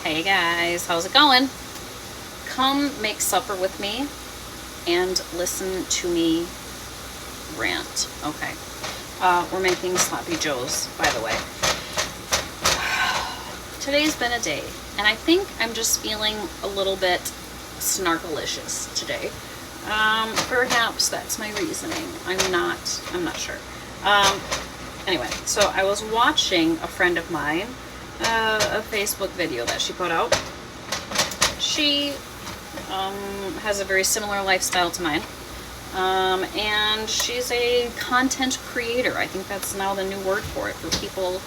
Hey guys, how's it going? Come make supper with me and listen to me rant. Okay. We're making sloppy joes, by the way. Today's been a day, and I think I'm just feeling a little bit snarkalicious today. Perhaps that's my reasoning. I'm not sure. Anyway, so I was watching a friend of mine, a Facebook video that she put out. She has a very similar lifestyle to mine, and she's a content creator. I think that's now the new word for it, for people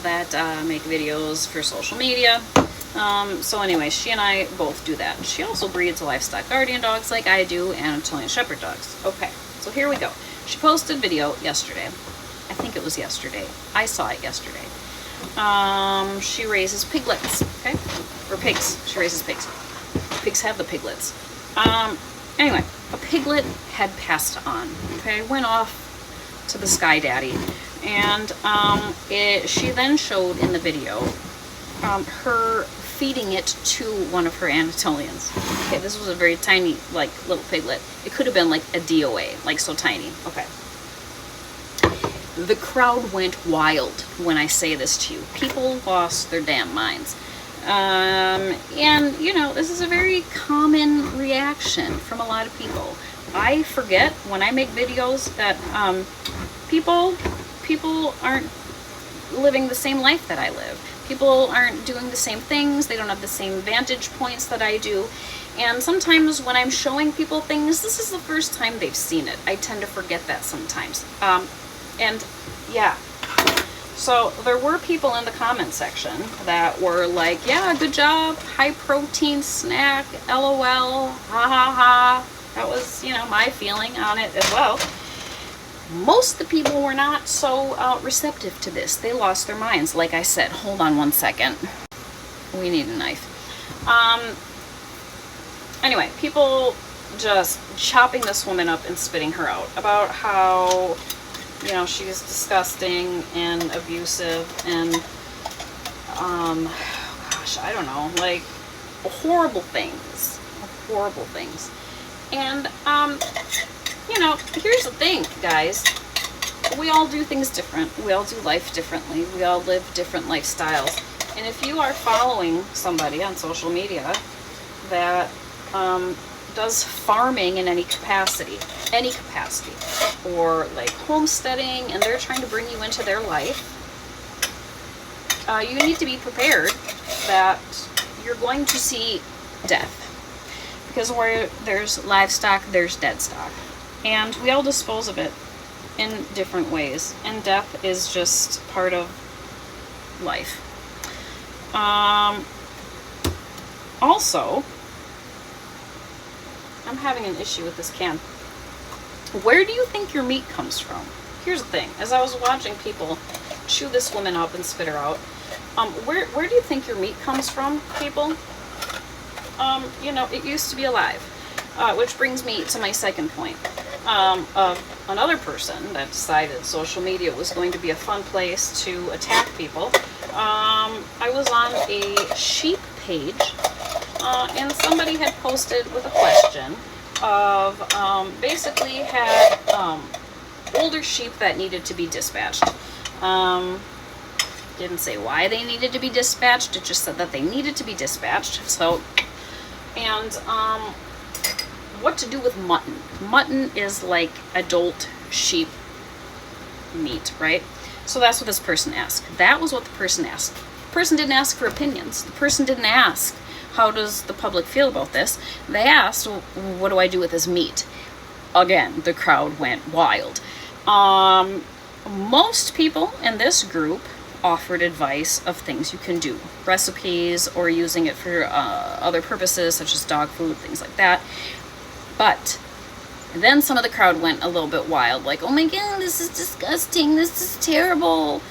that make videos for social media. So anyway, she and I both do that. She also breeds livestock guardian dogs like I do, and Italian Shepherd dogs. Okay, so here we go. She posted a video yesterday. I think it was yesterday. I saw it yesterday. She raises piglets, okay? Or pigs. She raises pigs. Pigs have the piglets. Anyway, a piglet had passed on, okay? Went off to the Sky Daddy. And she then showed in the video her feeding it to one of her Anatolians. Okay, this was a very tiny, like, little piglet. It could have been like a DOA, like so tiny. Okay. The crowd went wild when I say this to you. People lost their damn minds. And, you know, this is a very common reaction from a lot of people. I forget when I make videos that people aren't living the same life that I live. People aren't doing the same things. They don't have the same vantage points that I do. And sometimes when I'm showing people things, this is the first time they've seen it. I tend to forget that sometimes. And yeah, so there were people in the comment section that were like, yeah, good job, high protein snack, LOL, ha ha ha. That was, you know, my feeling on it as well. Most of the people were not so receptive to this. They lost their minds. Like I said, hold on one second. We need a knife. Anyway, people just chopping this woman up and spitting her out about how, you know, she's disgusting and abusive and, gosh, I don't know, like, horrible things. Horrible things. And, you know, here's the thing, guys. We all do things different. We all do life differently. We all live different lifestyles. And if you are following somebody on social media that does farming in any capacity, or like homesteading, and they're trying to bring you into their life, you need to be prepared that you're going to see death. Because where there's livestock, there's dead stock. And we all dispose of it in different ways. And death is just part of life. Also, I'm having an issue with this can. Where do you think your meat comes from? Here's the thing. As I was watching people chew this woman up and spit her out, where do you think your meat comes from, people? You know, it used to be alive. Which brings me to my second point. Of another person that decided social media was going to be a fun place to attack people. I was on a sheep page, and somebody had posted with a question of basically had older sheep that needed to be dispatched. Didn't say why they needed to be dispatched, it just said that they needed to be dispatched. So, and what to do with mutton. Mutton is like adult sheep meat, right? So that's what this person asked. That was what the person asked. The person didn't ask for opinions. The person didn't ask, how does the public feel about this? They asked, what do I do with this meat? Again, the crowd went wild. Most people in this group offered advice of things you can do. Recipes, or using it for other purposes, such as dog food, things like that. But then some of the crowd went a little bit wild, like, oh my god, this is disgusting, this is terrible.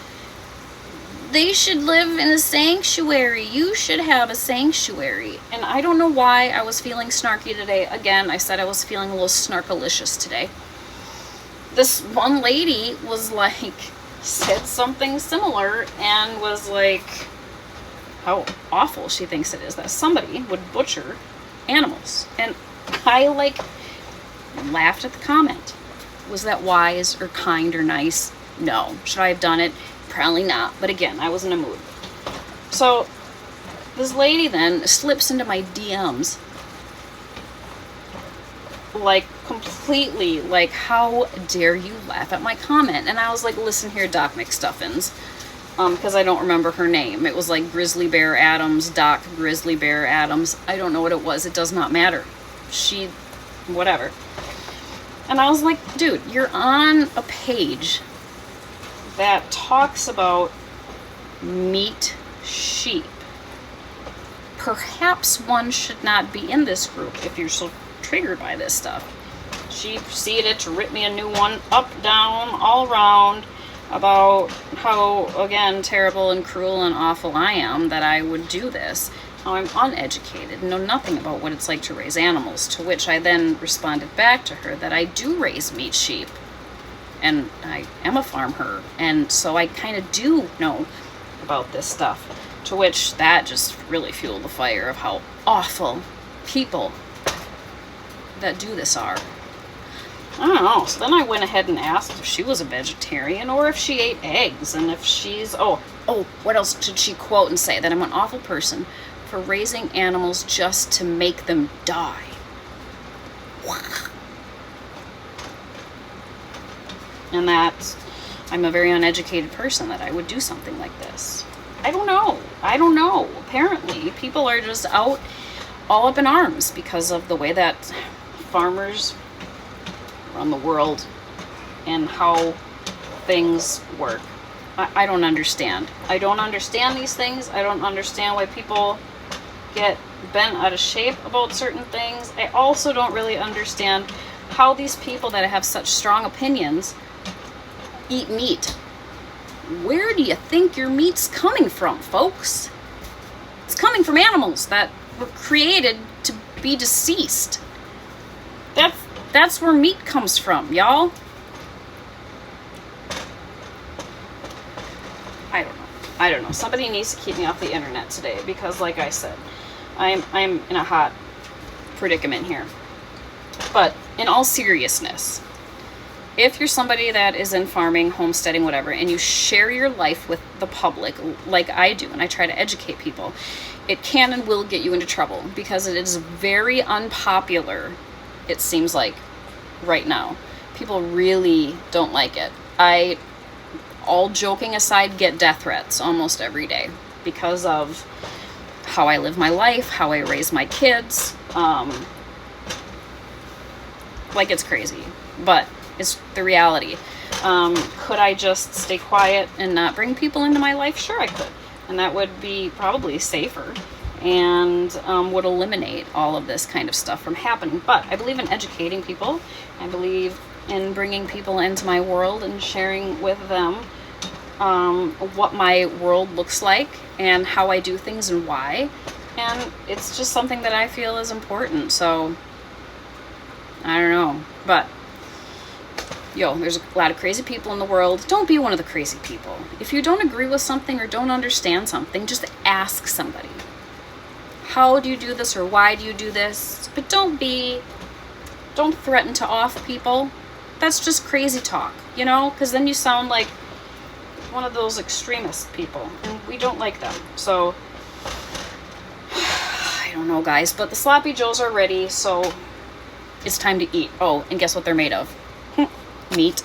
They should live in a sanctuary. You should have a sanctuary. And I don't know why I was feeling snarky today. Again, I said I was feeling a little snarkalicious today. This one lady was like, said something similar and was like, how awful she thinks it is that somebody would butcher animals. And I like laughed at the comment. Was that wise or kind or nice? No. Should I have done it? Probably not. But again, I was in a mood. So this lady then slips into my DMs, like completely like, how dare you laugh at my comment? And I was like, listen here, Doc McStuffins, because I don't remember her name. It was like Grizzly Bear Adams, Doc Grizzly Bear Adams. I don't know what it was. It does not matter. She, whatever. And I was like, dude, you're on a page that talks about meat sheep. Perhaps one should not be in this group if you're so triggered by this stuff. She proceeded to rip me a new one up, down, all around about how, again, terrible and cruel and awful I am that I would do this. How I'm uneducated, know nothing about what it's like to raise animals, to which I then responded back to her that I do raise meat sheep. And I am a farm her, and so I kind of do know about this stuff. To which that just really fueled the fire of how awful people that do this are. I don't know. So then I went ahead and asked if she was a vegetarian or if she ate eggs, and if she's what else did she quote and say? That I'm an awful person for raising animals just to make them die. And that I'm a very uneducated person, that I would do something like this. I don't know. Apparently, people are just out all up in arms because of the way that farmers run the world and how things work. I don't understand. I don't understand these things. I don't understand why people get bent out of shape about certain things. I also don't really understand how these people that have such strong opinions eat meat. Where do you think your meat's coming from, folks? It's coming from animals that were created to be deceased. That's where meat comes from, y'all. I don't know. Somebody needs to keep me off the internet today because, like I said, I'm in a hot predicament here. But in all seriousness, if you're somebody that is in farming, homesteading, whatever, and you share your life with the public like I do, and I try to educate people, it can and will get you into trouble because it is very unpopular, it seems like, right now. People really don't like it. I, all joking aside, get death threats almost every day because of how I live my life, how I raise my kids. Like, it's crazy, but it's the reality. Could I just stay quiet and not bring people into my life? Sure, I could. And that would be probably safer and would eliminate all of this kind of stuff from happening. But I believe in educating people. I believe in bringing people into my world and sharing with them what my world looks like and how I do things and why. And it's just something that I feel is important. So, I don't know. But there's a lot of crazy people in the world. Don't be one of the crazy people. If you don't agree with something or don't understand something, just ask somebody. How do you do this or why do you do this? But don't threaten to off people. That's just crazy talk, because then you sound like one of those extremist people, and we don't like them. So, I don't know, guys, but the sloppy joes are ready, so it's time to eat. Oh, and guess what they're made of? Meat.